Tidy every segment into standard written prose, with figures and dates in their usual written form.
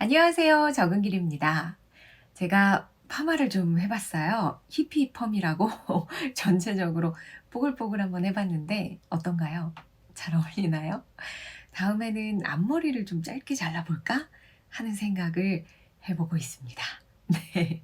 안녕하세요. 적은길입니다. 제가 파마를 좀 해봤어요. 히피펌이라고 전체적으로 뽀글뽀글 한번 해봤는데 어떤가요? 잘 어울리나요? 다음에는 앞머리를 좀 짧게 잘라볼까 하는 생각을 해보고 있습니다. 네.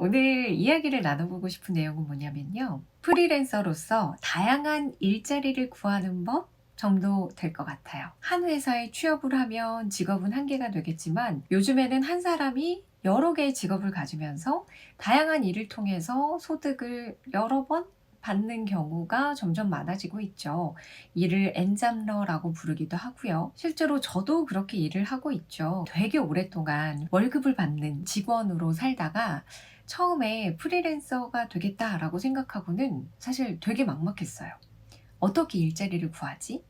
오늘 이야기를 나눠보고 싶은 내용은 뭐냐면요. 프리랜서로서 다양한 일자리를 구하는 법 정도 될 것 같아요. 한 회사에 취업을 하면 직업은 한 개가 되겠지만 요즘에는 한 사람이 여러 개의 직업을 가지면서 다양한 일을 통해서 소득을 여러 번 받는 경우가 점점 많아지고 있죠. 이를 엔잡러라고 부르기도 하고요. 실제로 저도 그렇게 일을 하고 있죠. 되게 오랫동안 월급을 받는 직원으로 살다가 처음에 프리랜서가 되겠다라고 생각하고는 사실 되게 막막했어요. 어떻게 일자리를 구하지?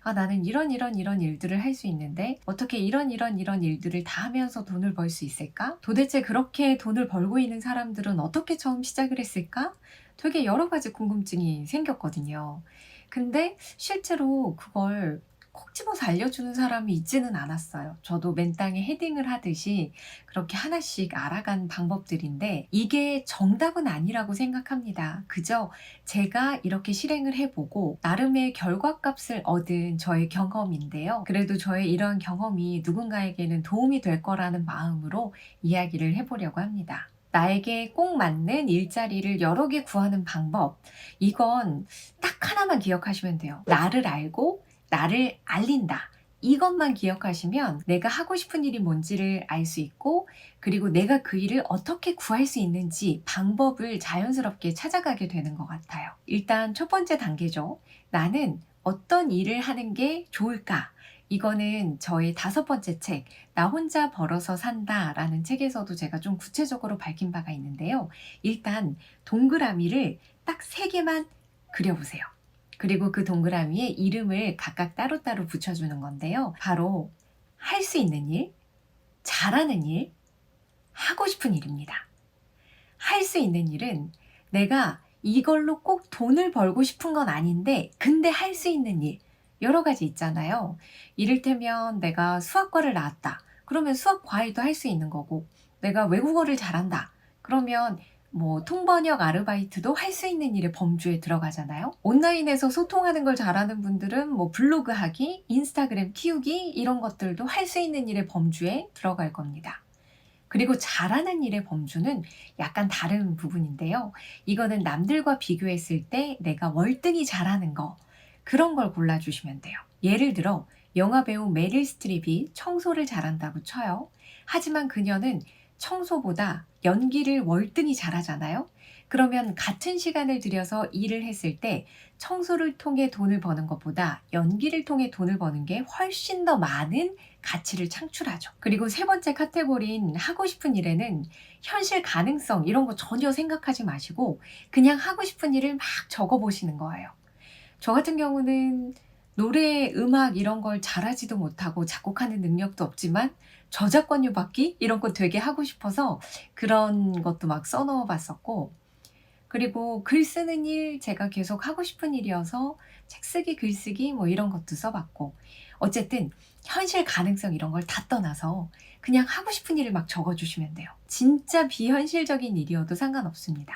나는 이런 일들을 할 수 있는데 어떻게 이런 일들을 다 하면서 돈을 벌 수 있을까? 도대체 그렇게 돈을 벌고 있는 사람들은 어떻게 처음 시작을 했을까? 되게 여러 가지 궁금증이 생겼거든요. 근데 실제로 그걸 콕 집어서 알려주는 사람이 있지는 않았어요. 저도 맨땅에 헤딩을 하듯이 그렇게 하나씩 알아간 방법들인데 이게 정답은 아니라고 생각합니다. 그저 제가 이렇게 실행을 해보고 나름의 결과값을 얻은 저의 경험인데요. 그래도 저의 이러한 경험이 누군가에게는 도움이 될 거라는 마음으로 이야기를 해보려고 합니다. 나에게 꼭 맞는 일자리를 여러 개 구하는 방법. 이건 딱 하나만 기억하시면 돼요. 나를 알고 나를 알린다. 이것만 기억하시면 내가 하고 싶은 일이 뭔지를 알 수 있고, 그리고 내가 그 일을 어떻게 구할 수 있는지 방법을 자연스럽게 찾아가게 되는 것 같아요. 일단 첫 번째 단계죠. 나는 어떤 일을 하는 게 좋을까? 이거는 저의 다섯 번째 책, 나 혼자 벌어서 산다 라는 책에서도 제가 좀 구체적으로 밝힌 바가 있는데요. 일단 동그라미를 딱 세 개만 그려보세요. 그리고 그 동그라미에 이름을 각각 따로따로 붙여주는 건데요. 바로 할 수 있는 일, 잘하는 일, 하고 싶은 일입니다. 할 수 있는 일은 내가 이걸로 꼭 돈을 벌고 싶은 건 아닌데, 근데 할 수 있는 일, 여러 가지 있잖아요. 이를테면 내가 수학과를 나왔다. 그러면 수학 과외도 할 수 있는 거고, 내가 외국어를 잘한다. 그러면 뭐 통번역 아르바이트도 할 수 있는 일의 범주에 들어가잖아요. 온라인에서 소통하는 걸 잘하는 분들은 뭐 블로그 하기, 인스타그램 키우기 이런 것들도 할 수 있는 일의 범주에 들어갈 겁니다. 그리고 잘하는 일의 범주는 약간 다른 부분인데요. 이거는 남들과 비교했을 때 내가 월등히 잘하는 거, 그런 걸 골라주시면 돼요. 예를 들어 영화배우 메릴 스트립이 청소를 잘한다고 쳐요. 하지만 그녀는 청소보다 연기를 월등히 잘하잖아요. 그러면 같은 시간을 들여서 일을 했을 때 청소를 통해 돈을 버는 것보다 연기를 통해 돈을 버는 게 훨씬 더 많은 가치를 창출하죠. 그리고 세 번째 카테고리인 하고 싶은 일에는 현실 가능성 이런 거 전혀 생각하지 마시고 그냥 하고 싶은 일을 막 적어 보시는 거예요. 저 같은 경우는 노래, 음악 이런 걸 잘하지도 못하고 작곡하는 능력도 없지만 저작권료 받기 이런 거 되게 하고 싶어서 그런 것도 막 써넣어 봤었고, 그리고 글 쓰는 일 제가 계속 하고 싶은 일이어서 책 쓰기, 글 쓰기 뭐 이런 것도 써 봤고, 어쨌든 현실 가능성 이런 걸 다 떠나서 그냥 하고 싶은 일을 막 적어 주시면 돼요. 진짜 비현실적인 일이어도 상관없습니다.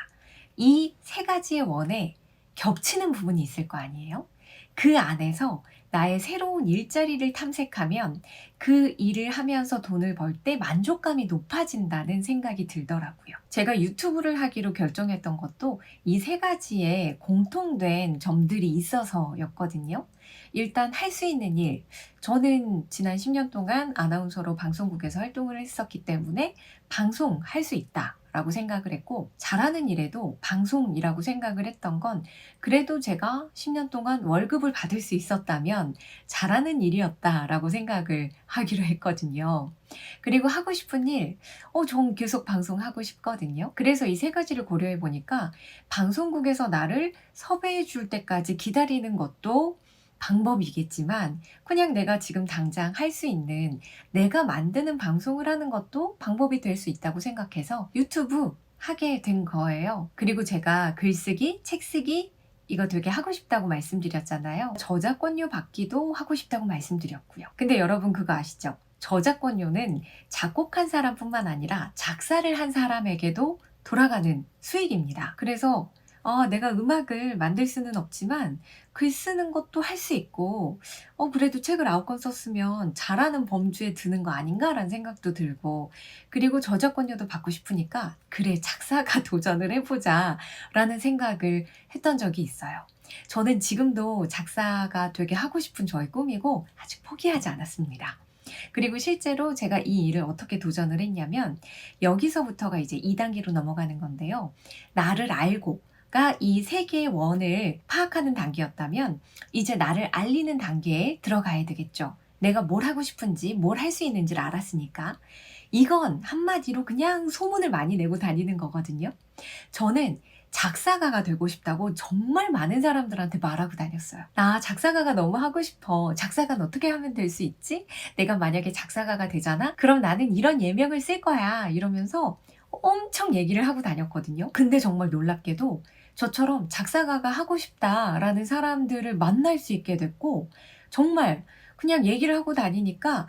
이 세 가지의 원에 겹치는 부분이 있을 거 아니에요? 그 안에서 나의 새로운 일자리를 탐색하면 그 일을 하면서 돈을 벌 때 만족감이 높아진다는 생각이 들더라고요. 제가 유튜브를 하기로 결정했던 것도 이 세 가지의 공통된 점들이 있어서였거든요. 일단 할 수 있는 일. 저는 지난 10년 동안 아나운서로 방송국에서 활동을 했었기 때문에 방송할 수 있다. 라고 생각을 했고, 잘하는 일에도 방송이라고 생각을 했던 건 그래도 제가 10년 동안 월급을 받을 수 있었다면 잘하는 일이었다라고 생각을 하기로 했거든요. 그리고 하고 싶은 일, 전 계속 방송하고 싶거든요. 그래서 이 세 가지를 고려해 보니까 방송국에서 나를 섭외해 줄 때까지 기다리는 것도 방법이겠지만 그냥 내가 지금 당장 할 수 있는 내가 만드는 방송을 하는 것도 방법이 될 수 있다고 생각해서 유튜브 하게 된 거예요. 그리고 제가 글쓰기, 책쓰기 이거 되게 하고 싶다고 말씀드렸잖아요. 저작권료 받기도 하고 싶다고 말씀드렸고요. 근데 여러분 그거 아시죠? 저작권료는 작곡한 사람뿐만 아니라 작사를 한 사람에게도 돌아가는 수익입니다. 그래서 내가 음악을 만들 수는 없지만 글 쓰는 것도 할 수 있고 그래도 책을 9권 썼으면 잘하는 범주에 드는 거 아닌가?'라는 생각도 들고, 그리고 저작권료도 받고 싶으니까 '그래 작사가 도전을 해 보자.'라는 생각을 했던 적이 있어요. 저는 지금도 작사가 되게 하고 싶은 저의 꿈이고 아직 포기하지 않았습니다. 그리고 실제로 제가 이 일을 어떻게 도전을 했냐면, 여기서부터가 이제 2 단계로 넘어가는 건데요. 나를 알고가 이 세계의 원을 파악하는 단계였다면, 이제 나를 알리는 단계에 들어가야 되겠죠. 내가 뭘 하고 싶은지, 뭘 할 수 있는지를 알았으니까. 이건 한마디로 그냥 소문을 많이 내고 다니는 거거든요. 저는 작사가가 되고 싶다고 정말 많은 사람들한테 말하고 다녔어요. "나 작사가가 너무 하고 싶어. 작사가는 어떻게 하면 될 수 있지? 내가 만약에 작사가가 되잖아? 그럼 나는 이런 예명을 쓸 거야." 이러면서 엄청 얘기를 하고 다녔거든요. 근데 정말 놀랍게도 저처럼 '작사가가 하고 싶다.'라는 사람들을 만날 수 있게 됐고, 정말 그냥 얘기를 하고 다니니까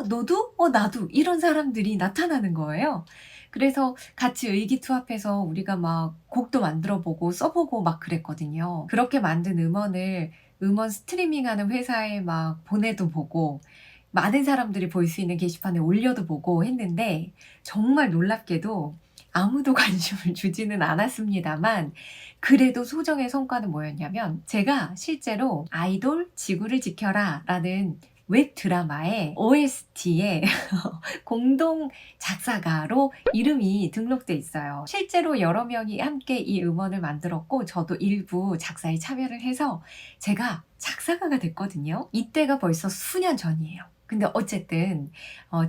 너도? 나도." 이런 사람들이 나타나는 거예요. 그래서 같이 의기투합해서 우리가 막 곡도 만들어 보고 써 보고 막 그랬거든요. 그렇게 만든 음원을 음원 스트리밍하는 회사에 막 보내도 보고, 많은 사람들이 볼 수 있는 게시판에 올려도 보고 했는데, 정말 놀랍게도 아무도 관심을 주지는 않았습니다만, 그래도 소정의 성과는 뭐였냐면, 제가 실제로 아이돌 지구를 지켜라라는 웹 드라마의 OST에 공동 작사가로 이름이 등록돼 있어요. 실제로 여러 명이 함께 이 음원을 만들었고, 저도 일부 작사에 참여를 해서 제가 작사가가 됐거든요. 이때가 벌써 수년 전이에요. 근데 어쨌든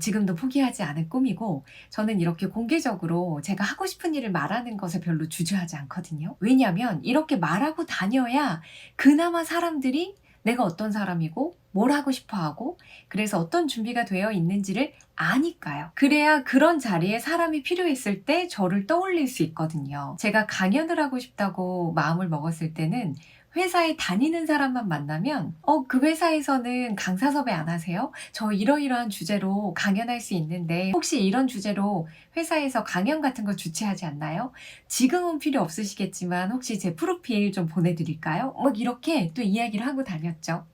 지금도 포기하지 않은 꿈이고, 저는 이렇게 공개적으로 제가 하고 싶은 일을 말하는 것에 별로 주저하지 않거든요. 왜냐하면 이렇게 말하고 다녀야 그나마 사람들이 내가 어떤 사람이고 뭘 하고 싶어 하고, 그래서 어떤 준비가 되어 있는지를 아니까요. 그래야 그런 자리에 사람이 필요했을 때 저를 떠올릴 수 있거든요. 제가 강연을 하고 싶다고 마음을 먹었을 때는 회사에 다니는 사람만 만나면 그 회사에서는 강사 섭외 안 하세요? 저 이러이러한 주제로 강연할 수 있는데 혹시 이런 주제로 회사에서 강연 같은 거 주최하지 않나요? 지금은 필요 없으시겠지만 혹시 제 프로필 좀 보내드릴까요? 막 이렇게 또 이야기를 하고 다녔죠.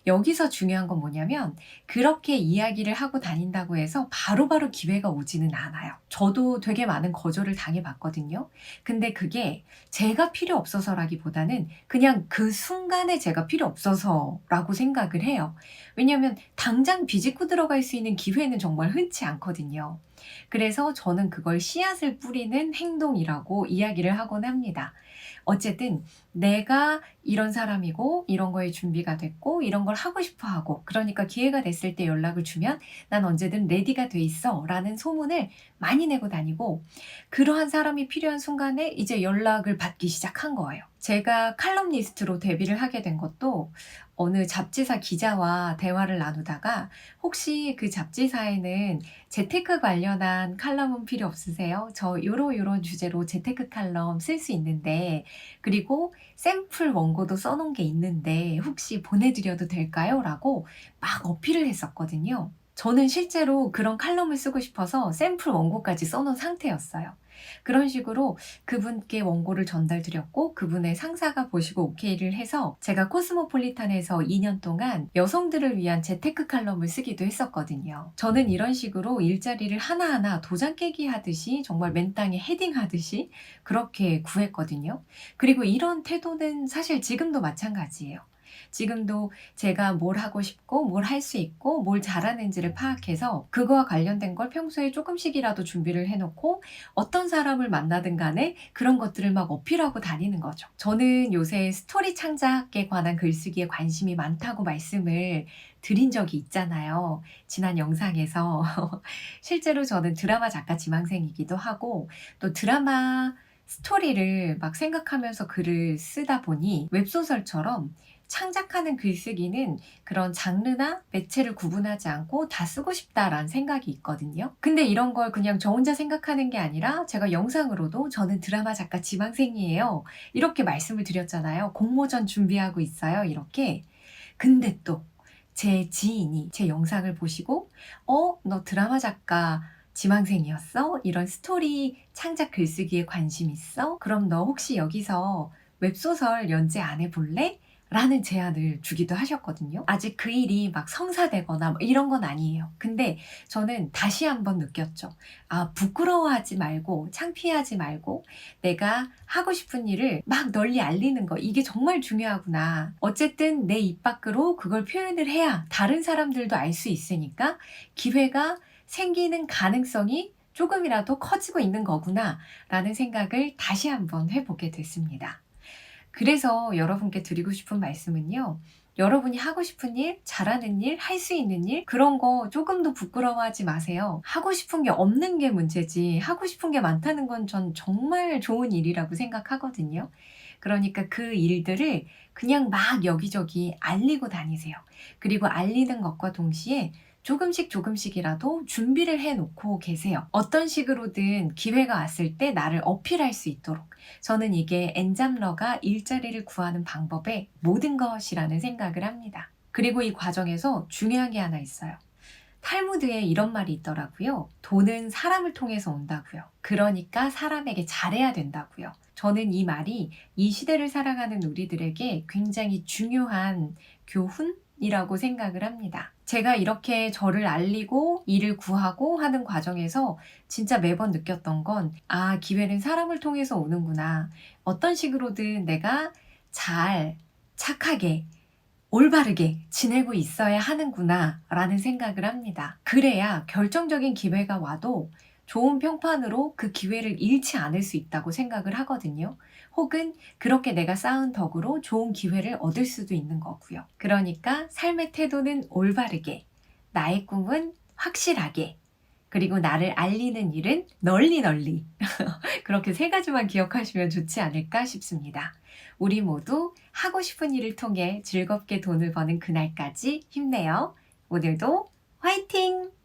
여기서 중요한 건 뭐냐면, 그렇게 이야기를 하고 다닌다고 해서 바로바로 기회가 오지는 않아요. 저도 되게 많은 거절을 당해봤거든요. 근데 그게 제가 필요 없어서라기보다는 그냥 그 순간에 제가 필요 없어서라고 생각을 해요. 왜냐하면 당장 비집고 들어갈 수 있는 기회는 정말 흔치 않거든요. 그래서 저는 그걸 씨앗을 뿌리는 행동이라고 이야기를 하곤 합니다. 어쨌든 내가 이런 사람이고 이런 거에 준비가 됐고 이런 걸 하고 싶어 하고, 그러니까 기회가 됐을 때 연락을 주면 난 언제든 레디가 돼 있어 라는 소문을 많이 내고 다니고, 그러한 사람이 필요한 순간에 이제 연락을 받기 시작한 거예요. 제가 칼럼니스트로 데뷔를 하게 된 것도 어느 잡지사 기자와 대화를 나누다가, 혹시 그 잡지사에는 재테크 관련한 칼럼은 필요 없으세요? 저 요런 주제로 재테크 칼럼 쓸 수 있는데, 그리고 샘플 원고도 써 놓은 게 있는데 혹시 보내드려도 될까요? 라고 막 어필을 했었거든요. 저는 실제로 그런 칼럼을 쓰고 싶어서 샘플 원고까지 써 놓은 상태였어요. 그런 식으로 그분께 원고를 전달 드렸고, 그분의 상사가 보시고 오케이를 해서 제가 코스모폴리탄에서 2년 동안 여성들을 위한 재테크 칼럼을 쓰기도 했었거든요. 저는 이런 식으로 일자리를 하나하나 도장 깨기 하듯이, 정말 맨땅에 헤딩하듯이 그렇게 구했거든요. 그리고 이런 태도는 사실 지금도 마찬가지예요. 지금도 제가 뭘 하고 싶고 뭘 할 수 있고 뭘 잘하는지를 파악해서 그거와 관련된 걸 평소에 조금씩이라도 준비를 해 놓고, 어떤 사람을 만나든 간에 그런 것들을 막 어필하고 다니는 거죠. 저는 요새 스토리 창작에 관한 글쓰기에 관심이 많다고 말씀을 드린 적이 있잖아요, 지난 영상에서. 실제로 저는 드라마 작가 지망생이기도 하고, 또 드라마 스토리를 막 생각하면서 글을 쓰다 보니 웹소설처럼 창작하는 글쓰기는 그런 장르나 매체를 구분하지 않고 다 쓰고 싶다라는 생각이 있거든요. 근데 이런 걸 그냥 저 혼자 생각하는 게 아니라, 제가 영상으로도 "저는 드라마 작가 지망생이에요." 이렇게 말씀을 드렸잖아요. "공모전 준비하고 있어요." 이렇게. 근데 또 제 지인이 제 영상을 보시고 너 드라마 작가 지망생이었어? 이런 스토리 창작 글쓰기에 관심 있어? 그럼 너 혹시 여기서 웹소설 연재 안 해볼래? 라는 제안을 주기도 하셨거든요. 아직 그 일이 막 성사되거나 뭐 이런 건 아니에요. 근데 저는 다시 한번 느꼈죠. 아, 부끄러워하지 말고 창피하지 말고 내가 하고 싶은 일을 막 널리 알리는 거, 이게 정말 중요하구나. 어쨌든 내 입 밖으로 그걸 표현을 해야 다른 사람들도 알 수 있으니까 기회가 생기는 가능성이 조금이라도 커지고 있는 거구나 라는 생각을 다시 한번 해보게 됐습니다. 그래서 여러분께 드리고 싶은 말씀은요. 여러분이 하고 싶은 일, 잘하는 일, 할 수 있는 일, 그런 거 조금도 부끄러워하지 마세요. 하고 싶은 게 없는 게 문제지, 하고 싶은 게 많다는 건 전 정말 좋은 일이라고 생각하거든요. 그러니까 그 일들을 그냥 막 여기저기 알리고 다니세요. 그리고 알리는 것과 동시에 조금씩이라도 준비를 해 놓고 계세요. 어떤 식으로든 기회가 왔을 때 나를 어필할 수 있도록. 저는 이게 엔잡러가 일자리를 구하는 방법의 모든 것이라는 생각을 합니다. 그리고 이 과정에서 중요한 게 하나 있어요. 탈무드에 이런 말이 있더라고요. 돈은 사람을 통해서 온다고요. 그러니까 사람에게 잘해야 된다고요. 저는 이 말이 이 시대를 살아가는 우리들에게 굉장히 중요한 교훈이라고 생각을 합니다. 제가 이렇게 저를 알리고 일을 구하고 하는 과정에서 진짜 매번 느꼈던 건, 아, 기회는 사람을 통해서 오는구나. 어떤 식으로든 내가 잘, 착하게, 올바르게 지내고 있어야 하는구나 라는 생각을 합니다. 그래야 결정적인 기회가 와도 좋은 평판으로 그 기회를 잃지 않을 수 있다고 생각을 하거든요. 혹은 그렇게 내가 쌓은 덕으로 좋은 기회를 얻을 수도 있는 거고요. 그러니까 삶의 태도는 올바르게, 나의 꿈은 확실하게, 그리고 나를 알리는 일은 널리 그렇게 세 가지만 기억하시면 좋지 않을까 싶습니다. 우리 모두 하고 싶은 일을 통해 즐겁게 돈을 버는 그날까지 힘내요. 오늘도 화이팅!